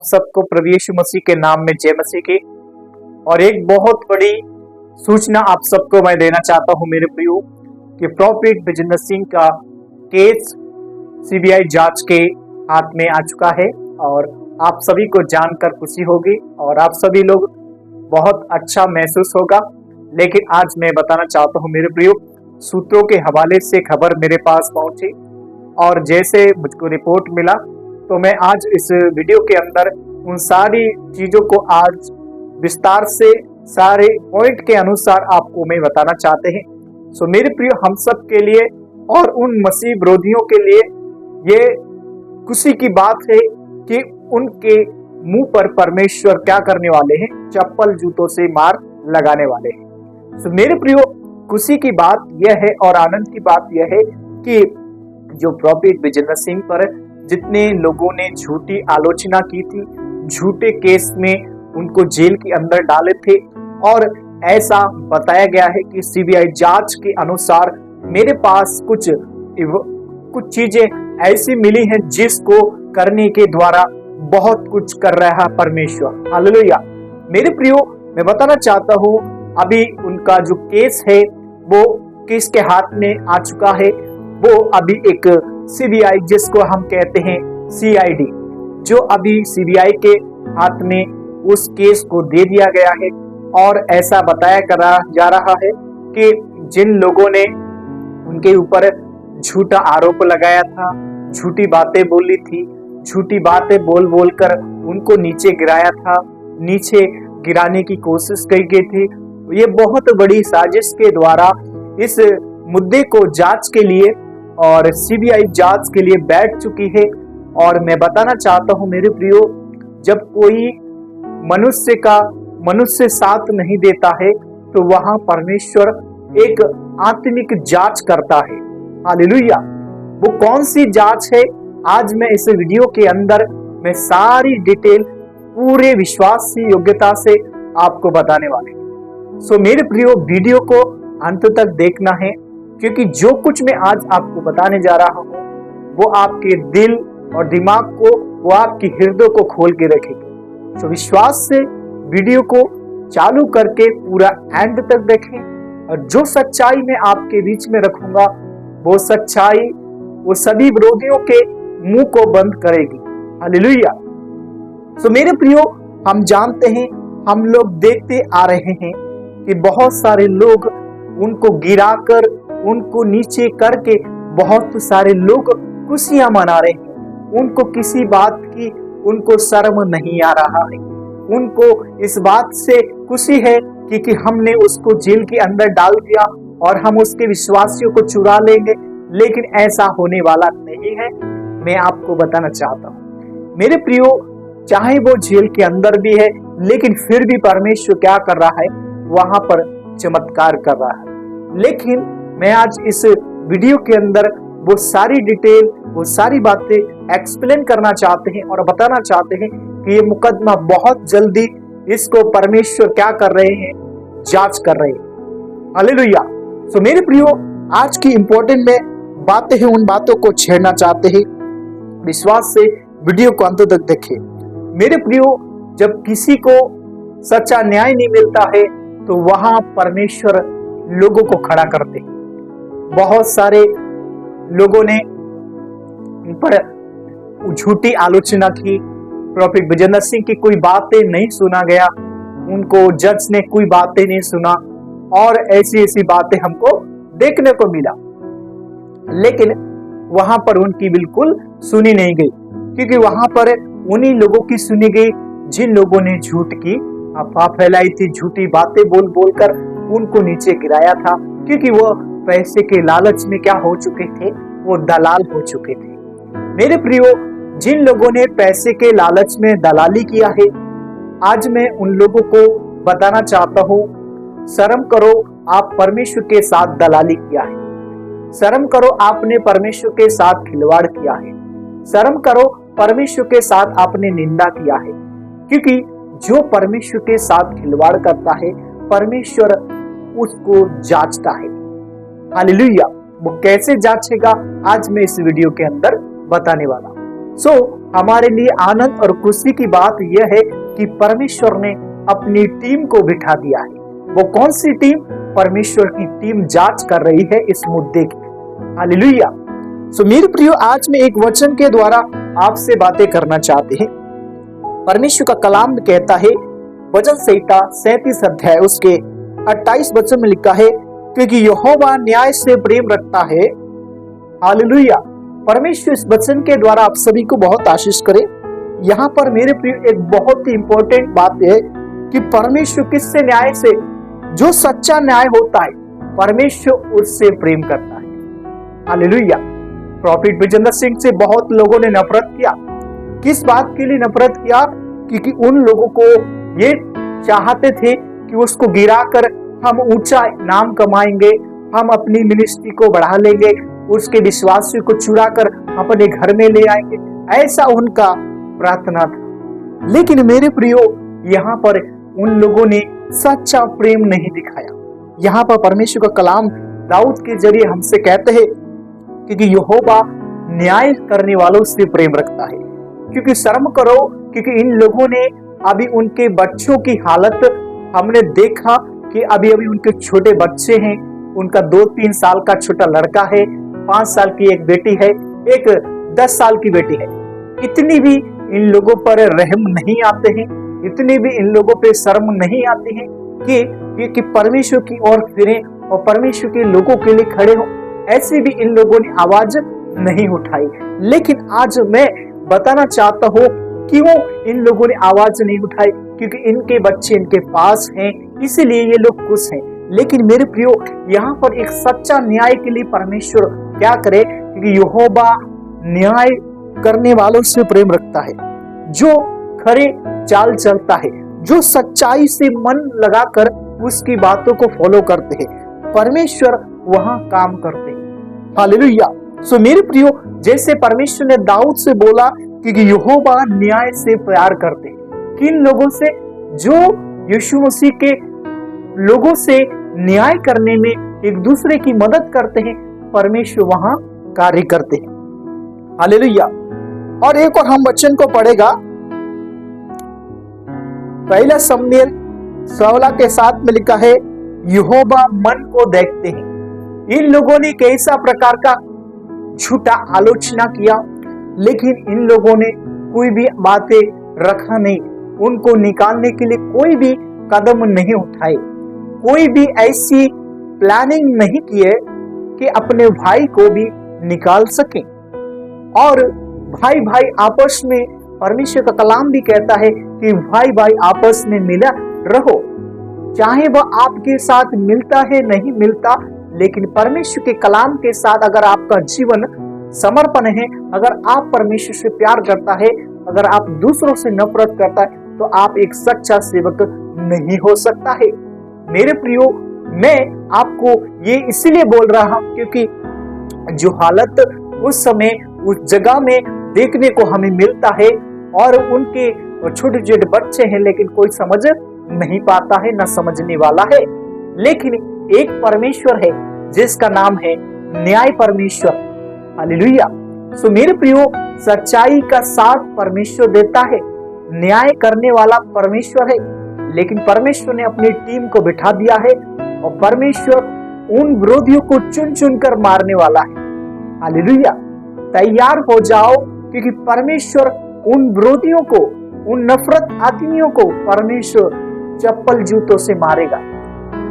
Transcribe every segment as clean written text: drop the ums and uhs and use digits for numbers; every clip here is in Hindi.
सबको प्रभु यीशु मसीह के नाम में जय मसीह की। और एक बहुत बड़ी सूचना आप सबको मैं देना चाहता हूं मेरे प्रियो कि प्रॉफिट विजेंद्र सिंह का केस सीबीआई जांच के हाथ में आ चुका है और आप सभी को जानकर खुशी होगी और आप सभी लोग बहुत अच्छा महसूस होगा। लेकिन आज मैं बताना चाहता हूं मेरे प्रियो, सूत्रों के हवाले से खबर मेरे पास पहुंची और जैसे मुझको रिपोर्ट मिला तो मैं आज इस वीडियो के अंदर उन सारी चीजों को आज विस्तार से सारे पॉइंट के अनुसार आपको मैं बताना चाहते हैं। सो मेरे प्रिय, हम सब के लिए और उन मसीह विरोधियों के लिए ये खुशी की बात है कि उनके मुंह पर परमेश्वर क्या करने वाले हैं, चप्पल जूतों से मार लगाने वाले हैं। सो मेरे प्रियो, खुशी की बात यह है और आनंद की बात यह है कि जो प्रॉफिट विजेंद्र सिंह पर जितने लोगों ने झूठी आलोचना की थी, झूठे केस में उनको जेल के अंदर डाले थे और ऐसा बताया गया है कि सीबीआई जांच के अनुसार मेरे पास कुछ चीजें ऐसी मिली हैं जिसको करने के द्वारा बहुत कुछ कर रहा है परमेश्वर। हालेलुया। मेरे प्रियो, मैं बताना चाहता हूँ अभी उनका जो केस है वो किसके हाथ में आ चुका है। वो अभी एक सीबीआई, जिसको हम कहते हैं सीआईडी, जो अभी सीबीआई के हाथ में उस केस को दे दिया गया है और ऐसा बताया करा जा रहा है कि जिन लोगों ने उनके ऊपर झूठा आरोप लगाया था, झूठी बातें बोली थी, झूठी बातें बोल बोल कर उनको नीचे गिराया था, नीचे गिराने की कोशिश की गई थी, ये बहुत बड़ी साजिश के द्वारा इस मुद्दे को जांच के लिए और सीबीआई जांच के लिए बैठ चुकी है। और मैं बताना चाहता हूं मेरे प्रियो, जब कोई मनुष्य साथ नहीं देता है तो वहां परमेश्वर एक आत्मिक जांच करता है। हालेलुया। वो कौन सी जांच है, आज मैं इस वीडियो के अंदर मैं सारी डिटेल पूरे विश्वास से योग्यता से आपको बताने वाले हैं। सो मेरे प्रियो, वीडियो को अंत तक देखना है क्योंकि जो कुछ मैं आज आपको बताने जा रहा हूं वो आपके दिल और दिमाग को, वो आपकी हृदय को खोल के रखेगी। तो विश्वास से वीडियो को चालू करके पूरा एंड तक देखें और जो सच्चाई मैं आपके बीच में रखूंगा वो सच्चाई वो सभी विरोधियों के मुंह को बंद करेगी। हालेलुया। तो मेरे प्रियो, हम जानते हैं, हम लोग देखते आ रहे हैं कि बहुत सारे लोग उनको गिराकर, उनको नीचे करके बहुत सारे लोग खुशियां मना रहे हैं। उनको किसी बात की उनको शर्म नहीं आ रहा है। उनको इस बात से खुशी है कि हमने उसको जेल के अंदर डाल दिया और हम उसके विश्वासियों को चुरा लेंगे, लेकिन ऐसा होने वाला नहीं है। मैं आपको बताना चाहता हूँ मेरे प्रियो, चाहे वो जेल के अंदर भी है लेकिन फिर भी परमेश्वर क्या कर रहा है, वहां पर चमत्कार कर रहा है। लेकिन मैं आज इस वीडियो के अंदर वो सारी डिटेल, वो सारी बातें एक्सप्लेन करना चाहते हैं और बताना चाहते हैं कि ये मुकदमा बहुत जल्दी इसको परमेश्वर क्या कर रहे हैं, जांच कर रहे हैं। हालेलुया। सो मेरे प्रियो, आज की इंपॉर्टेंट में बातें हैं, उन बातों को छेड़ना चाहते हैं। विश्वास से वीडियो को अंत तक देखें। मेरे प्रियो, जब किसी को सच्चा न्याय नहीं मिलता है तो वहां परमेश्वर लोगों को खड़ा करते हैं। बहुत सारे लोगों ने इन पर झूठी आलोचना की, प्रॉफिट विजेंद्र सिंह की कोई बातें नहीं सुना गया, उनको जज ने कोई बातें नहीं सुना और ऐसी ऐसी बातें हमको देखने को मिला। लेकिन वहां पर उनकी बिल्कुल सुनी नहीं गई, क्योंकि वहां पर उन्हीं लोगों की सुनी गई जिन लोगों ने झूठ की अफवाह फैलाई थी, झूठी बातें बोल बोल कर उनको नीचे गिराया था, क्योंकि वो पैसे के लालच में क्या हो चुके थे, वो दलाल हो चुके थे। मेरे प्रियो, जिन लोगों ने पैसे के लालच में दलाली किया है, आज मैं उन लोगों को बताना चाहता हूँ, शर्म करो, आप परमेश्वर के साथ दलाली किया है। शर्म करो, आपने परमेश्वर के साथ खिलवाड़ किया है। शर्म करो, परमेश्वर के साथ आपने निंदा किया है, क्योंकि जो परमेश्वर के साथ खिलवाड़ करता है परमेश्वर उसको जांचता है। हालेलुया। वो कैसे जांचेगा, आज मैं इस वीडियो के अंदर बताने वाला हूं। हमारे लिए आनंद और खुशी की बात यह है कि परमेश्वर ने अपनी टीम को बिठा दिया है। वो कौन सी टीम? परमेश्वर की टीम जांच कर रही है इस मुद्दे की। हालेलुया। सो मेरे प्रियो, आज मैं एक वचन के द्वारा आपसे बातें करना चाहते हैं। परमेश्वर का कलाम कहता है, वचन संहिता 37 अध्याय उसके 28 वचन में लिखा है, क्योंकि यहोवा न्याय से प्रेम रखता है। हालेलुया। परमेश्वर इस वचन के द्वारा आप सभी को बहुत आशीष करे। यहाँ पर मेरे प्रिय एक बहुत ही इंपॉर्टेंट बात है कि परमेश्वर किससे न्याय से, जो सच्चा न्याय होता है परमेश्वर उससे प्रेम करता है। हालेलुया। प्रॉफिट विजेंद्र सिंह से बहुत लोगों ने नफरत किया। किस बात के लिए नफरत किया? क्योंकि उन लोगों को ये चाहते थे कि उसको गिराकर हम ऊंचा नाम कमाएंगे, हम अपनी मिनिस्ट्री को बढ़ा लेंगे, उसके विश्वासियों को चुराकर अपने घर में ले आएंगे। ऐसा उनका प्रार्थना था। लेकिन मेरे प्रियो, यहाँ पर उन लोगों ने सच्चा प्रेम नहीं दिखाया। यहाँ पर परमेश्वर का कलाम दाऊद के जरिए हमसे कहते हैं, क्योंकि यहोवा न्याय करने वालों से प्रेम रखता है। क्योंकि शर्म करो, क्योंकि इन लोगों ने अभी उनके बच्चों की हालत हमने देखा कि अभी उनके छोटे बच्चे हैं। उनका 2-3 साल का छोटा लड़का है, 5 साल की एक बेटी है, एक 10 साल की बेटी है। इतनी भी इन लोगों पर रहम नहीं आते हैं, इतनी भी इन लोगों पे शर्म नहीं आती है कि परमेश्वर की ओर फिरें और परमेश्वर के लोगों के लिए खड़े हो। ऐसी भी इन लोगों ने आवाज नहीं उठाई। लेकिन आज मैं बताना चाहता हूँ क्यों इन लोगों ने आवाज नहीं उठाई, क्योंकि इनके बच्चे इनके पास हैं, इसलिए ये लोग खुश हैं। लेकिन मेरे प्रियो, यहाँ पर एक सच्चा न्याय के लिए परमेश्वर क्या करे? क्योंकि यहोवा न्याय करने वालों से प्रेम रखता है, जो खरे चाल चलता है, जो सच्चाई से मन लगाकर उसकी बातों को फॉलो करते हैं, परमेश्वर वहां काम करते हैं। हालेलुया। सो मेरे प्रियो, जैसे परमेश्वर ने दाऊद से बोला कि यहोवा न्याय से प्यार करते हैं। किन लोगों से? जो यीशु मसीह के लोगों से न्याय करने में एक दूसरे की मदद करते हैं, परमेश्वर वहां कार्य करते हैं। हालेलुया। और एक और हम वचन को पढ़ेगा, पहला शमूएल 16:7 में लिखा है, यहोवा मन को देखते हैं। इन लोगों ने कैसा प्रकार का झूठा आलोचना किया, लेकिन इन लोगों ने कोई भी बातें रखा नहीं, उनको निकालने के लिए कोई भी कदम नहीं उठाए, कोई भी ऐसी प्लानिंग नहीं किए कि अपने भाई को भी निकाल सके। और भाई भाई आपस में, परमेश्वर का कलाम भी कहता है कि भाई भाई आपस में मिला रहो, चाहे वह आपके साथ मिलता है नहीं मिलता, लेकिन परमेश्वर के कलाम के साथ अगर आपका जीवन समर्पण है, अगर आप परमेश्वर से प्यार करता है, अगर आप दूसरों से नफरत करता है, तो आप एक सच्चा सेवक नहीं हो सकता है। मेरे प्रियो, मैं आपको ये इसलिए बोल रहा हूं क्योंकि जो हालत उस समय उस जगह में देखने को हमें मिलता है, और उनके छोटे छोटे बच्चे हैं, लेकिन कोई समझ नहीं पाता है, न समझने वाला है। लेकिन एक परमेश्वर है जिसका नाम है न्याय परमेश्वर। हालेलुया। सो मेरे प्रियो, सच्चाई का साथ परमेश्वर देता है, न्याय करने वाला परमेश्वर है। लेकिन परमेश्वर ने अपनी टीम को बिठा दिया है, और परमेश्वर उन विरोधियों को चुन चुन कर मारने वाला है। हालेलुया। तैयार हो जाओ, क्योंकि परमेश्वर उन विरोधियों को, उन नफरत आदमियों को परमेश्वर चप्पल जूतों से मारेगा।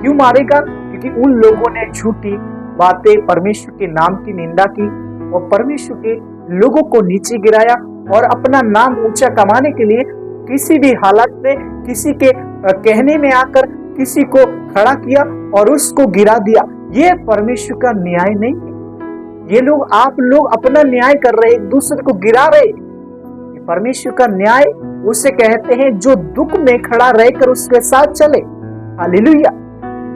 क्यों मारेगा? क्योंकि उन लोगों ने झूठी बातें, परमेश्वर के नाम की निंदा की और परमेश्वर के लोगों को नीचे गिराया, और अपना नाम ऊंचा कमाने के लिए किसी भी हालत में किसी के कहने में आकर किसी को खड़ा किया और उसको गिरा दिया। ये परमेश्वर का न्याय नहीं है। ये लोग, आप लोग अपना न्याय कर रहे, एक दूसरे को गिरा रहे। परमेश्वर का न्याय उसे कहते हैं जो दुख में खड़ा रहकर उसके साथ चले। हालेलुया।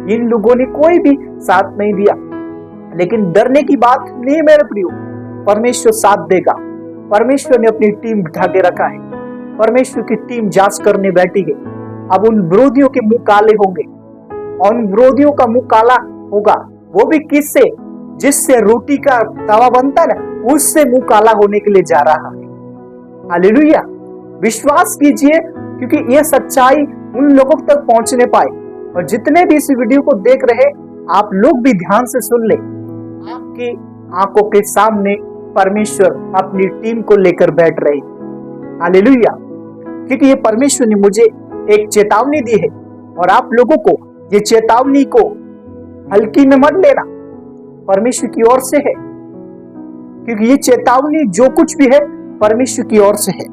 इन लोगों ने कोई भी साथ नहीं दिया, लेकिन डरने की बात नहीं मेरे प्रियो, परमेश्वर साथ देगा। परमेश्वर ने अपनी टीम बिठा के रखा है, परमेश्वर की टीम जांच करने बैठी है। अब उन विरोधियों के मुंह काले होंगे, और उन विरोधियों का मुंह काला होगा, वो भी किससे? जिससे रोटी का तवा बनता है, उससे मुंह काला होने के लिए जा रहा है। हालेलुया। विश्वास कीजिए, क्योंकि यह सच्चाई उन लोगों तक पहुंचने पाए। और जितने भी इस वीडियो को देख रहे, आप लोग भी ध्यान से सुन ले। आपकी आंखों के सामने परमेश्वर अपनी टीम को लेकर बैठ रहे। हालेलुया। क्योंकि ये परमेश्वर ने मुझे एक चेतावनी दी है, और आप लोगों को ये चेतावनी को हल्की में मत लेना, परमेश्वर की ओर से है। क्योंकि ये चेतावनी जो कुछ भी है परमेश्वर की ओर से है।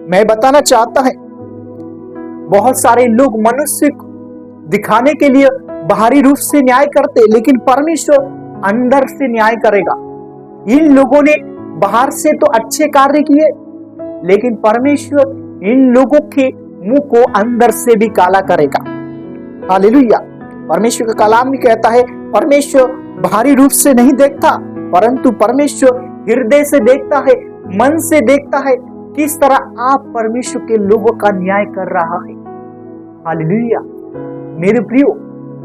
मैं बताना चाहता है, बहुत सारे लोग मनुष्य दिखाने के लिए बाहरी रूप से न्याय करते, लेकिन परमेश्वर अंदर से न्याय करेगा। इन लोगों ने बाहर से तो अच्छे कार्य किए, लेकिन परमेश्वर इन लोगों के मुंह को अंदर से भी काला करेगा। हालेलुया। परमेश्वर का कलाम भी कहता है, परमेश्वर बाहरी रूप से नहीं देखता, परंतु परमेश्वर हृदय से देखता है, मन से देखता है, किस तरह आप परमेश्वर के लोगों का न्याय कर रहा है। हालेलुया। मेरे प्रियो,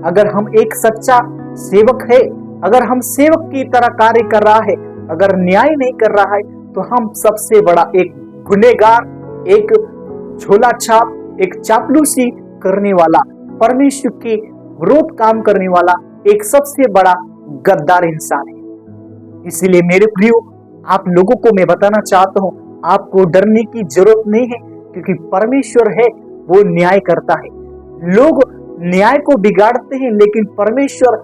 अगर हम एक सच्चा सेवक है, अगर हम सेवक की तरह कार्य कर रहा है, अगर न्याय नहीं कर रहा है, तो हम सबसे बड़ा एक गुनहगार, एक झोला छाप, एक चापलूसी करने वाला, परमेश्वर के विरोध काम करने वाला एक सबसे बड़ा गद्दार इंसान है। इसीलिए मेरे प्रियो, आप लोगों को मैं बताना चाहता हूं, आपको डरने की जरूरत नहीं है, क्योंकि परमेश्वर है, वो न्याय करता है। लोग न्याय को बिगाड़ते हैं, लेकिन परमेश्वर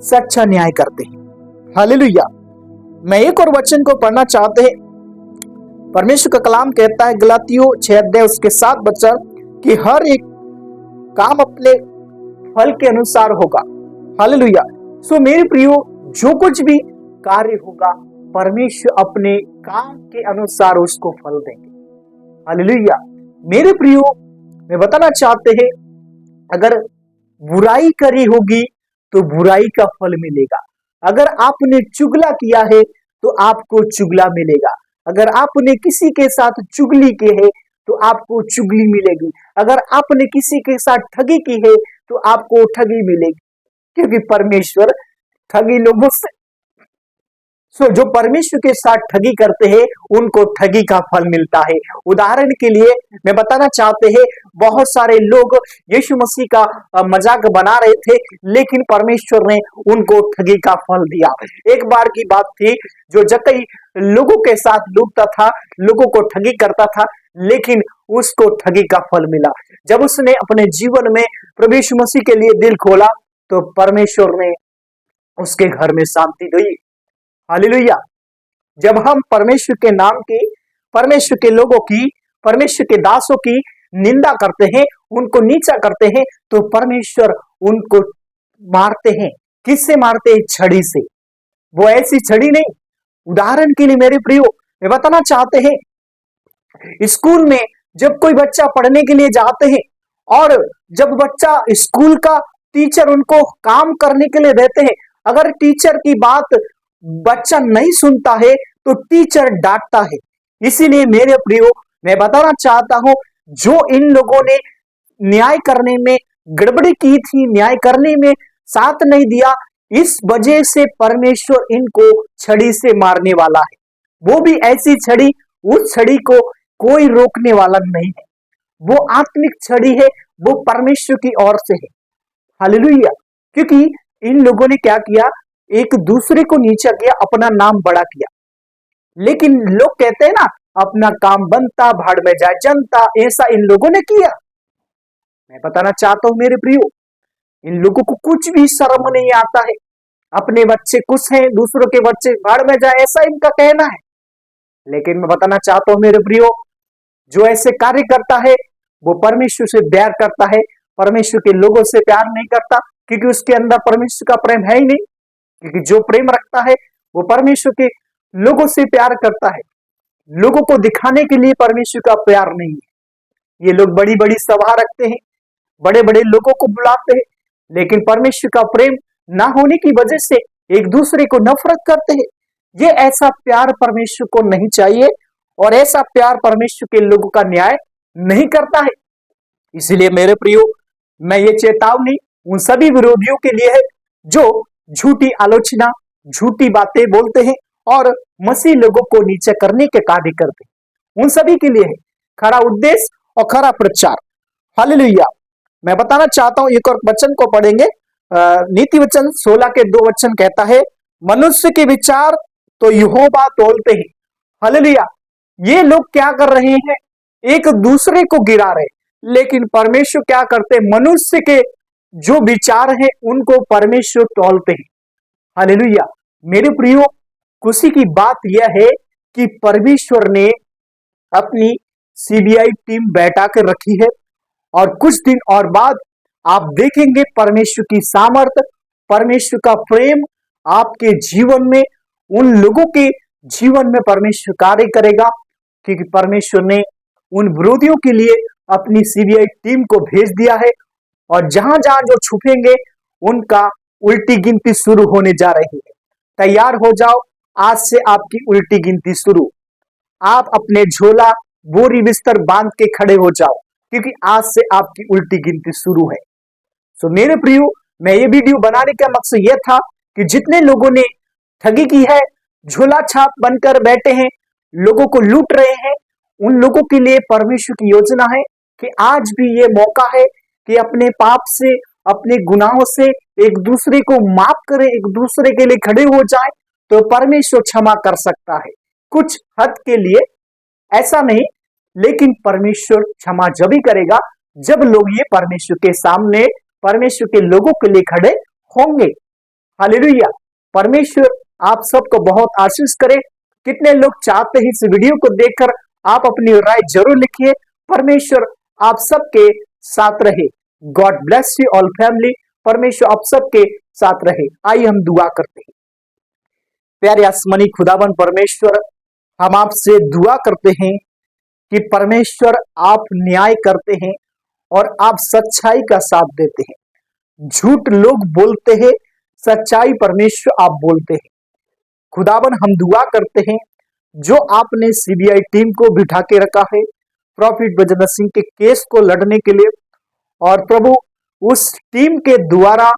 सच्चा न्याय करते हैं। हालेलुया। मैं एक और वचन को पढ़ना चाहते हैं। परमेश्वर का कलाम कहता है, गलातियों 6 अध्याय उसके 7 वचन, कि हर एक काम अपने फल के अनुसार होगा। हालेलुया। सो मेरे प्रियो, जो कुछ भी कार्य होगा, परमेश्वर अपने काम के अनुसार उसको फल देंगे। हालेलुया। मेरे प्रियो, मैं बताना चाहते हैं, अगर बुराई करी होगी तो बुराई का फल मिलेगा। अगर आपने चुगला किया है तो आपको चुगला मिलेगा। अगर आपने किसी के साथ चुगली की है तो आपको चुगली मिलेगी। अगर आपने किसी के साथ ठगी की है तो आपको ठगी मिलेगी, क्योंकि परमेश्वर ठगी लोगों से जो परमेश्वर के साथ ठगी करते हैं उनको ठगी का फल मिलता है। उदाहरण के लिए मैं बताना चाहते हैं, बहुत सारे लोग यीशु मसीह का मजाक बना रहे थे, लेकिन परमेश्वर ने उनको ठगी का फल दिया। एक बार की बात थी, जो जक्कई लोगों के साथ लूटता था, लोगों को ठगी करता था, लेकिन उसको ठगी का फल मिला। जब उसने अपने जीवन में प्रभु यीशु मसीह के लिए दिल खोला तो परमेश्वर ने उसके घर में शांति दी। हालेलुया। जब हम परमेश्वर के नाम की, परमेश्वर के लोगों की, परमेश्वर के दासों की निंदा करते हैं, उनको नीचा करते हैं, तो परमेश्वर उनको मारते हैं। किससे मारते हैं? छड़ी से। वो ऐसी छड़ी नहीं। उदाहरण के लिए मेरे प्रियो, मैं बताना चाहते हैं, स्कूल में जब कोई बच्चा पढ़ने के लिए जाते हैं, और जब बच्चा स्कूल का टीचर उनको काम करने के लिए देते हैं, अगर टीचर की बात बच्चा नहीं सुनता है तो टीचर डांटता है। इसीलिए मेरे प्रियो, मैं बताना चाहता हूं, जो इन लोगों ने न्याय करने में गड़बड़ी की थी, न्याय करने में साथ नहीं दिया, इस वजह से परमेश्वर इनको छड़ी से मारने वाला है। वो भी ऐसी छड़ी, उस छड़ी को कोई रोकने वाला नहीं है। वो आत्मिक छड़ी है, वो परमेश्वर की ओर से है। हालेलुया। क्योंकि इन लोगों ने क्या किया, एक दूसरे को नीचा किया, अपना नाम बड़ा किया। लेकिन लोग कहते हैं ना, अपना काम बनता भाड़ में जाए जनता, ऐसा इन लोगों ने किया। मैं बताना चाहता हूं मेरे प्रियो, इन लोगों को कुछ भी शर्म नहीं आता है। अपने बच्चे खुश हैं, दूसरों के बच्चे भाड़ में जाए, ऐसा इनका कहना है। लेकिन मैं बताना चाहता हूं मेरे प्रियो, जो ऐसे कार्य करता है वो परमेश्वर से प्यार करता है, परमेश्वर के लोगों से प्यार नहीं करता, क्योंकि उसके अंदर परमेश्वर का प्रेम है ही नहीं। क्योंकि जो प्रेम रखता है वो परमेश्वर के लोगों से प्यार करता है। लोगों को दिखाने के लिए परमेश्वर का प्यार नहीं है। ये लोग बड़ी बड़ी सभा रखते हैं, बड़े बड़े लोगों को बुलाते हैं, लेकिन परमेश्वर का प्रेम ना होने की वजह से एक दूसरे को नफरत करते हैं। ये ऐसा प्यार परमेश्वर को नहीं चाहिए, और ऐसा प्यार परमेश्वर के लोगों का न्याय नहीं करता है। इसलिए मेरे प्रियो, मैं ये चेतावनी उन सभी विरोधियों के लिए है जो झूठी आलोचना, झूठी बातें बोलते हैं और मसीह लोगों को नीचे करने के कार्य करते हैं। उन सभी के लिए है खरा उद्देश्य और खरा प्रचार। हालेलुया। मैं बताना चाहता हूं, एक और वचन को पढ़ेंगे। नीति वचन 16 के 2 वचन कहता है, मनुष्य के विचार तो यहोवा तौलते हैं। हालेलुया। ये लोग क्या कर रहे हैं? एक दूसरे को गिरा रहे, लेकिन परमेश्वर क्या करते हैं? मनुष्य के जो विचार हैं उनको परमेश्वर तौलते हैं। हालेलुया। मेरे प्रियो, खुशी की बात यह है कि परमेश्वर ने अपनी सीबीआई टीम बैठा कर रखी है, और कुछ दिन और बाद आप देखेंगे परमेश्वर की सामर्थ, परमेश्वर का प्रेम आपके जीवन में, उन लोगों के जीवन में परमेश्वर कार्य करेगा, क्योंकि परमेश्वर ने उन विरोधियों के लिए अपनी सीबीआई टीम को भेज दिया है। और जहां जहां जो छुपेंगे उनका उल्टी गिनती शुरू होने जा रही है। तैयार हो जाओ, आज से आपकी उल्टी गिनती शुरू। आप अपने झोला बोरी बिस्तर बांध के खड़े हो जाओ, क्योंकि आज से आपकी उल्टी गिनती शुरू है। तो मेरे प्रियो, मैं ये वीडियो बनाने का मकसद यह था कि जितने लोगों ने ठगी की है, झोला छाप बनकर बैठे हैं, लोगों को लूट रहे हैं, उन लोगों के लिए परमेश्वर की योजना है कि आज भी ये मौका है कि अपने पाप से, अपने गुनाहों से एक दूसरे को माफ करें, एक दूसरे के लिए खड़े हो जाएं, तो परमेश्वर क्षमा कर सकता है। कुछ हद के लिए ऐसा नहीं, लेकिन परमेश्वर क्षमा जब ही करेगा जब लोग ये परमेश्वर के सामने, परमेश्वर के लोगों के लिए खड़े होंगे। हालेलुया। परमेश्वर आप सबको बहुत आशीष करे। कितने लोग चाहते हैं इस वीडियो को देखकर आप अपनी राय जरूर लिखिए। परमेश्वर आप सबके साथ रहे। God bless you all family. परमेश्वर आप सबके साथ रहे। आइए हम दुआ करते हैं। प्यारे आसमानी खुदावन परमेश्वर, हम आपसे दुआ करते हैं कि परमेश्वर आप न्याय करते हैं और आप सच्चाई का साथ देते हैं। झूठ लोग बोलते हैं, सच्चाई परमेश्वर आप बोलते हैं। खुदावन हम दुआ करते हैं, जो आपने सीबीआई टीम को बिठा के रखा है प्रॉफिट ब्रजेंद्र सिंह के केस को लड़ने के लिए, और प्रभु उस टीम के द्वारा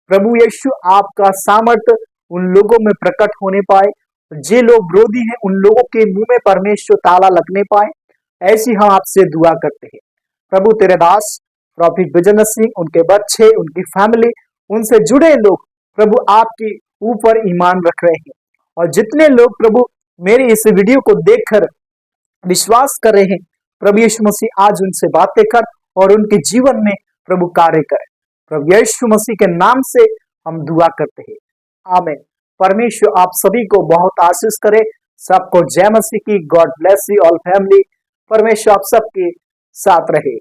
प्रभु यीशु आपका सामर्थ्य उन लोगों में प्रकट होने पाए, जे लोग विरोधी हैं उन लोगों के मुंह में परमेश्वर ताला लगने पाए। ऐसी हम आपसे दुआ करते हैं। प्रभु तेरे दास प्रॉफिट ब्रजेंद्र सिंह, उनके बच्चे, उनकी फैमिली, उनसे जुड़े लोग प्रभु आपके ऊपर ईमान रख रहे हैं, और जितने लोग प्रभु मेरे इस वीडियो को देखकर विश्वास कर रहे हैं, प्रभु यीशु मसीह आज उनसे बातें कर और उनके जीवन में प्रभु कार्य करे। प्रभु यीशु मसीह के नाम से हम दुआ करते हैं, आमीन। परमेश्वर आप सभी को बहुत आशीष करे। सबको जय मसीह की। God bless you all family. परमेश्वर आप सबके साथ रहे।